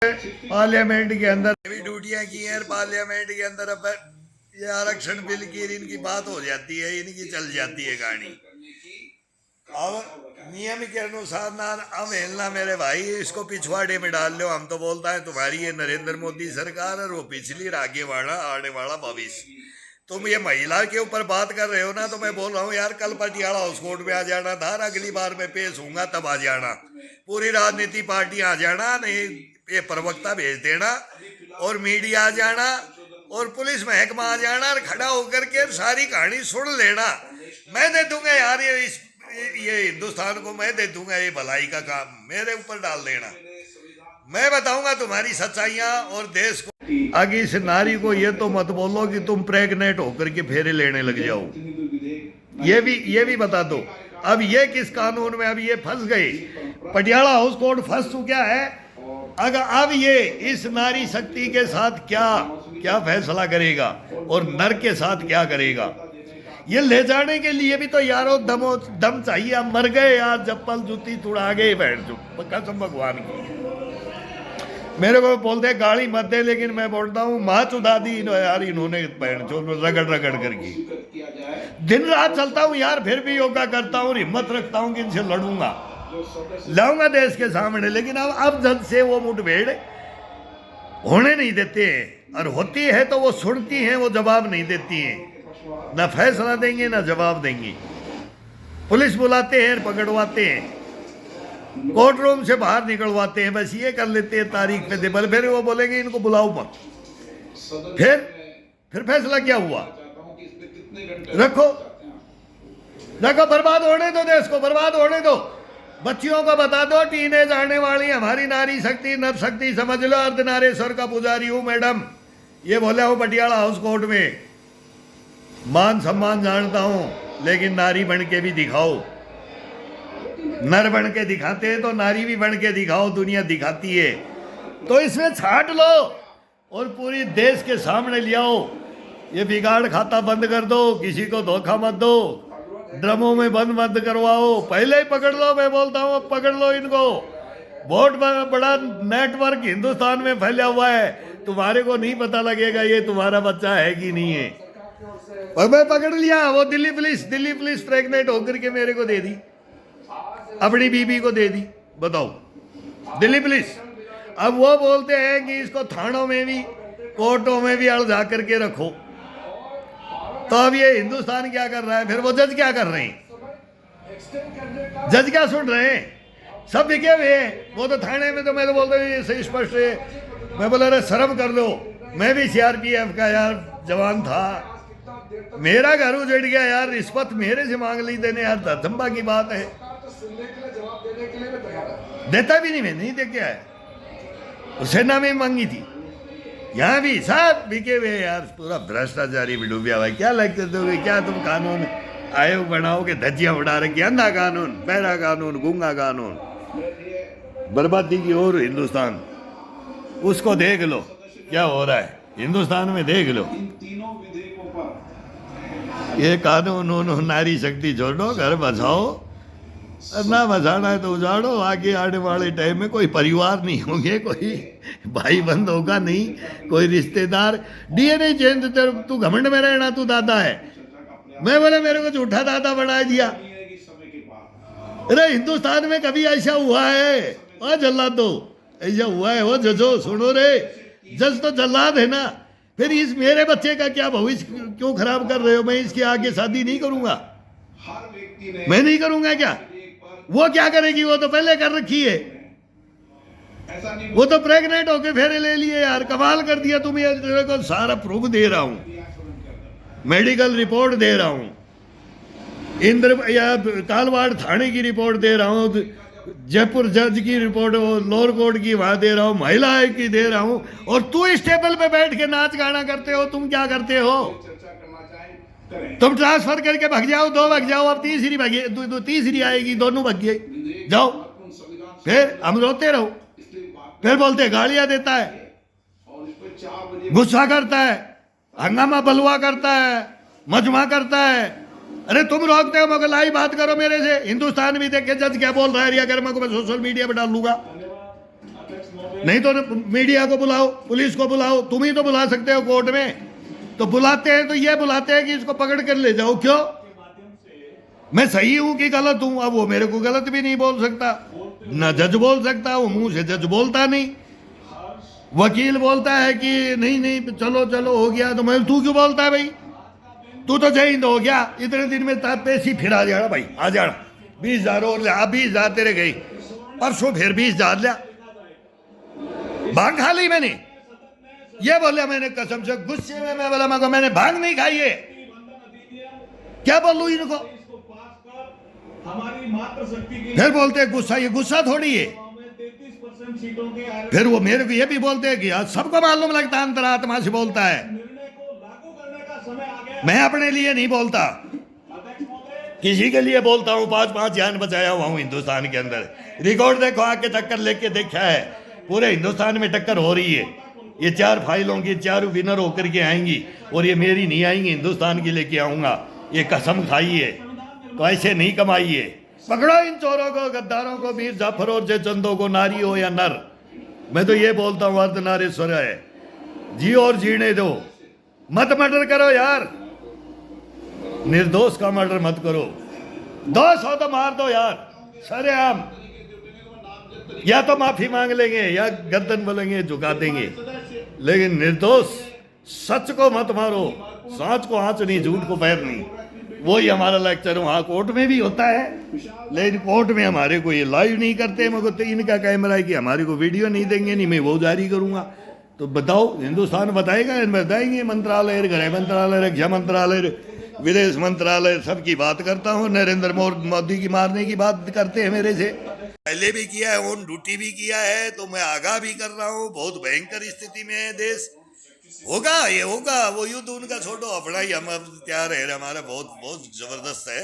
Parliament के अंदर भी ड्यूटियां की हैं, पार्लियामेंट के अंदर अब ये आरक्षण बिल की इनकी बात हो जाती है, इनकी चल जाती है गाड़ी। अब नियम के अनुसार ना अवहेलना मेरे भाई, इसको पिछवाड़े में डाल लो। हम तो बोलता है तुम्हारी ये नरेंद्र मोदी सरकार और वो पिछली आगे वाला आने वाला भविष्य। तुम ये महिला के ऊपर बात कर रहे हो ना, तो मैं बोल रहा हूँ यार कल पटियाला हाउस कोर्ट में आ जाना था, अगली बार मैं पेश हूँगा तब आ जाना, पूरी राजनीति पार्टी आ जाना, नहीं ये प्रवक्ता भेज देना और मीडिया आ जाना और पुलिस महकमा आ जाना और खड़ा होकर के सारी कहानी सुन लेना। मैं दे दूंगा यार ये हिंदुस्तान को मैं दे दूंगा, ये भलाई का काम मेरे ऊपर डाल देना। मैं बताऊंगा तुम्हारी सच्चाइयां और देश को। आगे इस नारी को ये तो मत बोलो कि तुम प्रेग्नेंट होकर के फेरे लेने लग जाओ, ये भी बता दो। अब ये किस कानून में अब ये फंस गए, पटियाला हाउस कोर्ट फंस चुका है। अगर अब ये इस नारी शक्ति के साथ क्या फैसला करेगा और नर के साथ क्या करेगा, ये ले जाने के लिए भी तो यारो दम चाहिए। अब मर गए यार, चप्पल जूती तुड़ा गए बैठ जो, कसम भगवान की। मेरे को बोलते गाड़ी मत दे, लेकिन मैं बोलता हूँ माँ चुदा दी यार इन्होंने बैठ जो रगड़ करके। दिन रात चलता हूँ यार, फिर भी योगा करता हूँ, हिम्मत रखता हूँ कि इनसे लड़ूंगा, लाऊंगा देश के सामने। लेकिन अब जब से वो मुठभेड़ होने नहीं देते हैं, और होती है तो वो सुनती हैं, वो जवाब नहीं देती हैं, ना फैसला देंगे ना जवाब देंगी। पुलिस बुलाते हैं, पकड़वाते हैं, कोर्ट रूम से बाहर निकलवाते हैं, बस ये कर लेते हैं तारीख पे दे, फिर वो बोलेंगे इनको बुलाओ मत। फिर फैसला क्या हुआ? रखो, बर्बाद होने दो, देश को बर्बाद होने दो। बच्चियों को बता दो टीनेज आने वाली हमारी नारी शक्ति नर शक्ति समझ लो। अर्धनारेश्वर का पुजारी हूं मैडम, ये बोला हूं पटियाला हाउस कोर्ट में। मान सम्मान जानता हूं, लेकिन नारी बन के भी दिखाओ। नर बन के दिखाते हैं तो नारी भी बन के दिखाओ, दुनिया दिखाती है। तो इसमें छाट लो और पूरी देश के सामने ले आओ। ये बिगाड़ खाता बंद कर दो, किसी को धोखा मत दो, ड्रमों में बंद मत करवाओ, पहले ही पकड़ लो। मैं बोलता हूँ अब पकड़ लो इनको। बहुत बड़ा नेटवर्क हिंदुस्तान में फैला हुआ है, तुम्हारे को नहीं पता लगेगा ये तुम्हारा बच्चा है कि नहीं है। और मैं पकड़ लिया, वो दिल्ली पुलिस प्रेग्नेंट होकर के मेरे को दे दी, अपनी बीबी को दे दी, बताओ दिल्ली पुलिस। अब वो बोलते हैं कि इसको थानों में भी कोर्टों में भी अड़जा करके रखो। तो अब ये हिंदुस्तान क्या कर रहा है, फिर वो जज क्या कर रहे हैं? जज क्या सुन रहे हैं? सब बिके हुए हैं। वो तो थाने में तो मैं तो बोलता हूँ ये स्पष्ट है। मैं बोला अरे शर्म कर लो, मैं भी सीआरपीएफ का यार जवान था, मेरा घर उजड़ गया यार, रिश्वत मेरे से मांग ली देने यार, धम्बा की बात है। देता भी नहीं, मैं नहीं दे के आया, सेना में मांगी थी, यहाँ भी सब बिके हुए यार, पूरा भ्रष्टाचारी भी डूबा हुआ है। क्या लगते दोगे? क्या तुम कानून आयोग बनाओगे? धज्जियां उड़ा रखी, अंधा कानून, बहरा कानून, गूंगा कानून, बर्बादी की ओर हिंदुस्तान। उसको देख लो क्या हो रहा है हिंदुस्तान में, देख लो। ये कानून नारी शक्ति छोड़ो, घर बचाओ, ना बचाना है तो उजाड़ो। आगे आने वाले टाइम में कोई परिवार नहीं होंगे, कोई भाई बंद होगा नहीं, कोई रिश्तेदार। डीएनए चेंज, तू घमंड में रहना, तू दादा है। मैं बोले मेरे को झूठा दादा बना दिया। अरे हिंदुस्तान में कभी ऐसा हुआ है? वह जल्लाद दो, ऐसा हुआ है? वो जजो सुनो रे, जज तो जल्लाद है ना। फिर इस मेरे बच्चे का क्या भविष्य क्यों खराब कर रहे हो? मैं इसके आगे शादी नहीं करूंगा, मैं नहीं करूंगा। क्या वो क्या करेगी? वो तो पहले कर रखी है, वो तो प्रेग्नेंट होके फेरे ले लिए यार। कमाल कर दिया तुम। ये तेरे को सारा प्रूफ दे रहा हूं, मेडिकल रिपोर्ट दे रहा हूं, कालवाड़ थाने की रिपोर्ट दे रहा हूं, जयपुर जज की रिपोर्ट, लोअर कोर्ट की वहां दे रहा हूं, महिला आयोग की दे रहा हूं। और तू इस टेबल पे बैठ के नाच गाना करते हो। तुम क्या करते हो? तुम ट्रांसफर करके भग जाओ, 2 भग जाओ, अब तीसरी भगी, तीसरी आएगी, दोनों भग गए, जाओ। फिर हम रोते रहो, फिर बोलते गालियां देता है, गुस्सा करता है, हंगामा बलवा करता है, मजमा करता है। अरे तुम रोकते हो, मगर लाई बात करो मेरे से। हिंदुस्तान भी देखे जज क्या बोल रहा है, अगर मैं सोशल मीडिया पर डाल लूंगा। नहीं तो मीडिया को बुलाओ, पुलिस को बुलाओ, तुम ही तो बुला सकते हो कोर्ट में। तो बुलाते हैं तो ये बुलाते हैं कि इसको पकड़ कर ले जाओ। क्यों? मैं सही हूं कि गलत हूं? अब वो मेरे को गलत भी नहीं बोल सकता, ना जज बोल सकता, वो मुंह से जज बोलता नहीं। वकील बोलता है कि नहीं नहीं चलो चलो हो गया, तो मैं तू क्यों बोलता है भाई? तू तो जय हिंद हो गया, इतने दिन में पैसे फिर आ जाना भाई, आ जाना 20,000 और ले, 20,000 तेरे गई, परसों फिर 20,000 लिया। भांग खा ली मैंने, ये बोला मैंने कसम से, गुस्से में मैं बोला मगर मैंने भांग नहीं खाई है। क्या बोलूं इनको? फिर बोलते हैं गुस्सा, ये गुस्सा थोड़ी है। फिर वो मेरे को ये भी बोलते हैं कि सबको मालूम लगता है, अंतरात्मा से बोलता है। मैं अपने लिए नहीं बोलता, किसी के लिए बोलता हूँ। 5-5 जान बचाया हुआ हूँ हिंदुस्तान के अंदर। रिकॉर्ड देखो, आके टक्कर लेके देखा है, पूरे हिंदुस्तान में टक्कर हो रही है। ये 4 फाइलों की 4 विनर होकर के आएंगी, और ये मेरी नहीं आएंगी, हिंदुस्तान की लेके आऊंगा। ये कसम खाई है, तो ऐसे नहीं कमाई है। पकड़ो इन चोरों को, गद्दारों को, मीर जाफर और जयचंदों को, नारी हो या नर। मैं तो ये बोलता हूँ अर्धनारीश्वर है, जी और जीने दो, मत मर्डर करो यार, निर्दोष का मर्डर मत करो। 200 तो मार दो यार सरेआम, या तो माफी मांग लेंगे या गर्दन बोलेंगे झुका देंगे, लेकिन निर्दोष सच को मत मारो। सांच को आंच नहीं, झूठ को पैर नहीं। वही हमारा लेक्चर वहाँ कोर्ट में भी होता है, लेकिन कोर्ट में हमारे को ये लाइव नहीं करते। मगर तो इनका कैमरा है कि हमारे को वीडियो नहीं देंगे, नहीं मैं वो जारी करूँगा। तो बताओ, हिंदुस्तान बताएगा? बताएंगे मंत्रालय, गृह मंत्रालय, रक्षा मंत्रालय, विदेश मंत्रालय, सबकी बात करता हूँ। नरेंद्र मोदी की मारने की बात करते हैं मेरे से, पहले भी किया है, ऑन ड्यूटी भी किया है, तो मैं आगाह भी कर रहा हूँ। बहुत भयंकर स्थिति में है देश, होगा ये होगा। वो युद्ध उनका छोड़ो, अपना ही हम अब तैयार है, हमारा बहुत बहुत जबरदस्त है।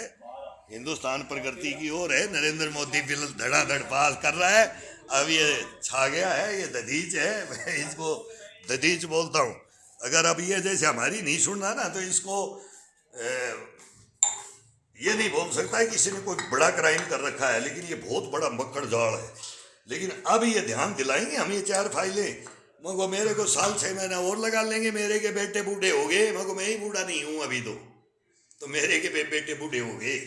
हिंदुस्तान प्रगति की ओर है। नरेंद्र मोदी बिल धड़ाधड़ पास कर रहा है। अब ये छा गया है, ये दधीच है, मैं इसको दधीच बोलता हूँ। अगर अब ये जैसे हमारी नहीं सुनना ना, तो इसको ये नहीं बोल सकता है किसी ने कोई बड़ा क्राइम कर रखा है, लेकिन ये बहुत बड़ा मक्खड़ जाल है। लेकिन अब ये ध्यान दिलाएंगे हम, ये 4 फाइलें मगर मेरे को 1-6 महीना और लगा लेंगे। मेरे के बेटे बूढ़े हो गए, मगर मैं ही बूढ़ा नहीं हूँ अभी, तो मेरे के बेटे बूढ़े हो गए,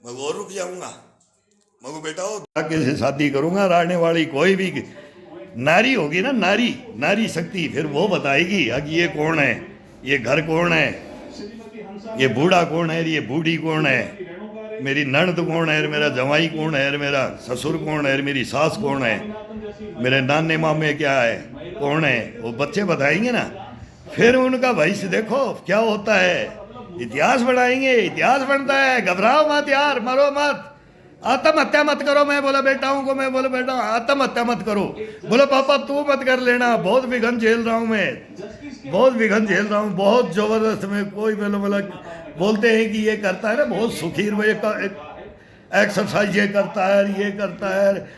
मैं और रुक जाऊंगा। मगर बेटा हो से शादी करूंगा, रहने वाली कोई भी नारी होगी ना, नारी शक्ति, फिर वो बताएगी कि ये कौन है, ये घर कौन है, ये बूढ़ा कौन है, ये बूढ़ी कौन है, मेरी ननद कौन है, मेरा जवाई कौन है, मेरा ससुर कौन है, मेरी सास कौन है, मेरे नाने मामे क्या है, कौन है, वो बच्चे बताएंगे ना। फिर उनका भविष्य देखो क्या होता है, इतिहास बढ़ाएंगे, इतिहास बनता है। घबराओ मत यार, मरो मत, आत्महत्या मत करो। मैं बोला बेटाओं को, मैं बोला बेटा आत्महत्या मत करो। बोले पापा तू मत कर लेना, बहुत विघन झेल रहा हूँ मैं, बहुत विघन झेल रहा हूँ, बहुत जबरदस्त। में कोई बोला बोलते हैं कि ये करता है ना बहुत सुखी, एक्सरसाइज ये करता है, ये करता है।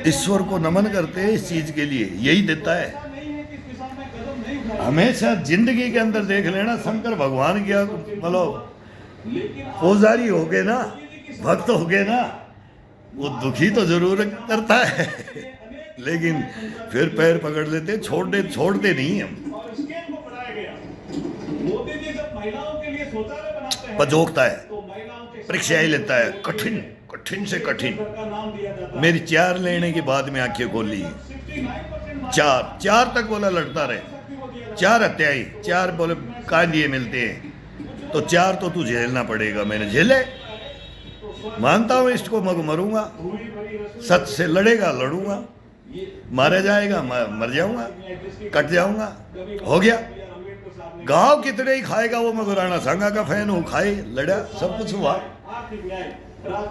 ईश्वर को नमन करते हैं इस चीज के लिए, यही देता है। हमेशा जिंदगी के अंदर देख लेना, शंकर भगवान की बोलो पुजारी हो गए ना, भक्त हो गए ना, वो दुखी तो जरूर करता है लेकिन फिर पैर पकड़ लेते, छोड़ते नहीं हम। पजोकता है, परीक्षाएं लेता है, कठिन से कठिन। मेरी 4 लेने के बाद में आंखें खोली, 4 तक बोला लड़ता रहे, 4 हत्याएं, 4 बोले का लिए मिलते हैं, तो 4 तो तू झेलना पड़ेगा। मैंने झेले, मानता हूँ इसको, मरूंगा, सच से लड़ेगा, लड़ूंगा, मारा जाएगा, मर जाऊंगा, कट जाऊंगा, हो गया। गाँव कितने ही खाएगा वो, मगर राणा सांगा का फैन हो, खाए, लड़ा, सब कुछ हुआ।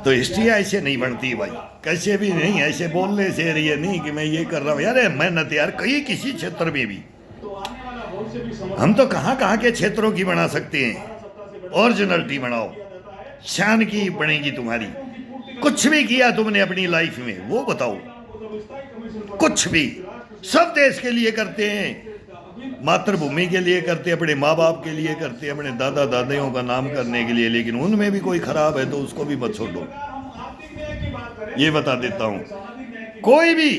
तो हिस्ट्री ऐसे नहीं बनती भाई, कैसे भी नहीं। ऐसे बोलने से ये नहीं कि मैं ये कर रहा हूँ यार, मेहनत यार कहीं किसी क्षेत्र में भी हम तो कहाँ के क्षेत्रों की बना सकते हैं। ओरिजिनलिटी बनाओ, शान की बनेगी तुम्हारी। कुछ भी किया तुमने अपनी लाइफ में वो बताओ, कुछ भी। सब देश के लिए करते हैं, मातृभूमि के लिए करते, अपने माँ बाप के लिए करते, अपने दादा दादियों का नाम करने के लिए। लेकिन उनमें भी कोई खराब है तो उसको भी मत छोड़ो, ये बता देता हूँ। कोई भी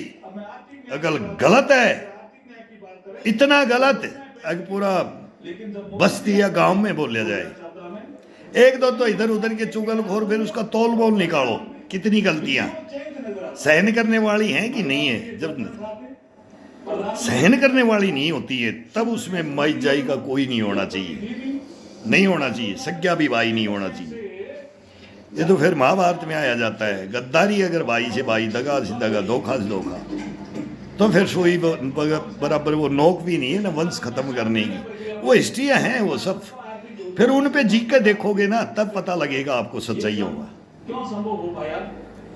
अगर गलत है, इतना गलत अगर पूरा बस्ती या गांव में बोला जाए, एक दो तो इधर उधर के चुगलखोर, फिर उसका तोल मोल निकालो कितनी गलतियां सहन करने वाली हैं कि नहीं है। जब सहन करने वाली नहीं होती है तब उसमें माई जाई का कोई नहीं होना चाहिए, नहीं होना चाहिए, सज्ञा भी भाई नहीं होना चाहिए। ये तो फिर महाभारत में आया जाता है, गद्दारी अगर भाई से भाई, दगा से दगा, धोखा से धोखा, तो फिर सोई बराबर वो नोक भी नहीं है ना वंश खत्म करने की। वो हिस्ट्रियाँ हैं वो सब, फिर उन पे जी के देखोगे ना तब पता लगेगा आपको सच्चाई होगा। क्यों संभव हो पाया?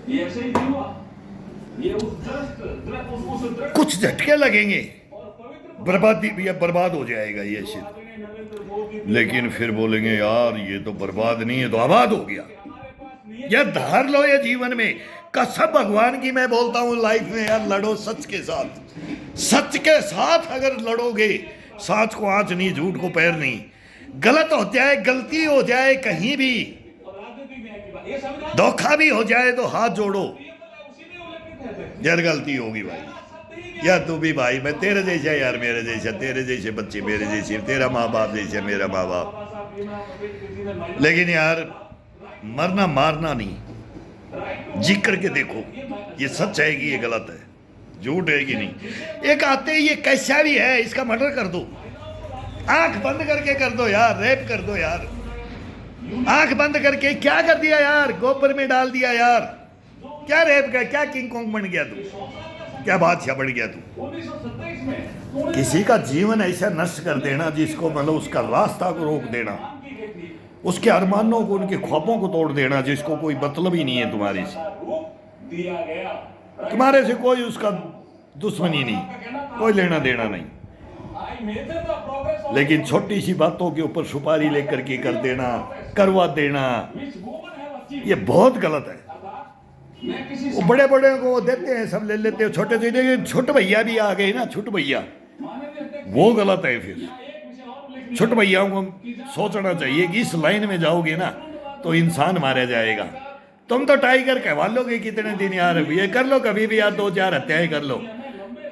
ये ऐसे ही क्यों हुआ? ये उस कुछ झटके लगेंगे, बर्बादी भी, बर्बाद हो जाएगा ये शिट, लेकिन फिर बोलेंगे यार ये तो बर्बाद नहीं है तो आबाद हो गया। यार धार लो ये जीवन में, कसम भगवान की मैं बोलता हूँ, लाइफ में यार लड़ो सच के साथ, सच के साथ अगर लड़ोगे, सच को आंच नहीं, झूठ को पैर नहीं, गलत हो जाए, गलती हो जाए कहीं भी, धोखा भी हो जाए तो हाथ जोड़ो, यार गलती होगी भाई, यार तू भी भाई, मैं तेरे जैसा यार, मेरे जैसा, तेरे जैसे बच्चे मेरे जैसे, तेरा माँ बाप जैसे मेरा माँ बाप, लेकिन यार मरना मारना नहीं, जी करके देखो ये सच है कि ये गलत है, झूठ है कि नहीं। एक आते ही ये कैसा भी है इसका मर्डर कर दो, आंख बंद करके कर दो यार, रेप कर दो यार, आंख बंद करके क्या कर दिया यार, गोबर में डाल दिया यार, क्या रेप का, क्या किंग कॉन्ग बन गया तू, क्या बादशाह बन गया तू। किसी का जीवन ऐसा नष्ट कर देना जिसको मतलब उसका रास्ता को रोक देना, उसके अरमानों को, उनके ख्वाबों को तोड़ देना, जिसको कोई मतलब ही नहीं है तुम्हारे से, तुम्हारे से कोई उसका दुश्मनी नहीं, कोई लेना देना नहीं, लेकिन छोटी सी बातों के ऊपर सुपारी लेकर के कर देना, करवा देना, ये बहुत गलत है। वो बड़े बड़े को देते हैं, सब ले लेते हैं, छोटे से छोटे भैया भी आ गए ना, छोटे भैया, वो गलत है। फिर छोटे भैयाओं को सोचना चाहिए कि इस लाइन में जाओगे ना तो इंसान मारा जाएगा। तुम तो टाइगर कहवा लोगे कितने दिन यार, ये कर लो कभी भी यार, 2-4 हत्याएं कर लो,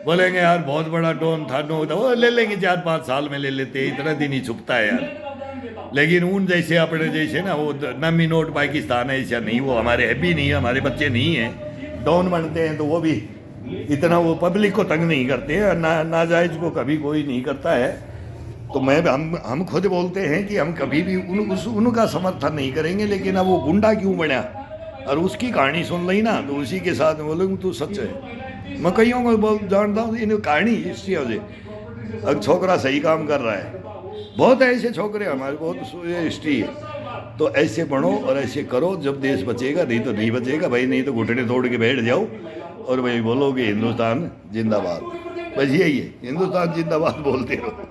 बोलेंगे यार बहुत बड़ा डॉन था, नो वो ले लेंगे, 4-5 साल में ले लेते, इतना दिन ही छुपता है यार। लेकिन उन जैसे अपने जैसे ना वो नमी नोट पाकिस्तान है, ऐसा नहीं, वो हमारे है भी नहीं है, हमारे बच्चे नहीं हैं, डॉन बनते हैं तो वो भी इतना वो पब्लिक को तंग नहीं करते हैं, नाजायज को कभी कोई नहीं करता है। तो हम खुद बोलते हैं कि हम कभी भी उनका समर्थन नहीं करेंगे, लेकिन अब वो गुंडा क्यों बना और उसकी कहानी सुन ली ना तो उसी के साथ बोलूँगा तू सच है। मैं कईयों को बोल जानता हूँ इन कहानी इसकी वजह, अगर छोकरा सही काम कर रहा है, बहुत ऐसे छोकरे हमारे, बहुत हिस्ट्री है। तो ऐसे बढ़ो और ऐसे करो, जब देश बचेगा, नहीं तो नहीं बचेगा भाई, नहीं तो घुटने तोड़ के बैठ जाओ और भाई बोलोगे हिंदुस्तान जिंदाबाद, बस यही है, हिंदुस्तान जिंदाबाद बोलते रहो।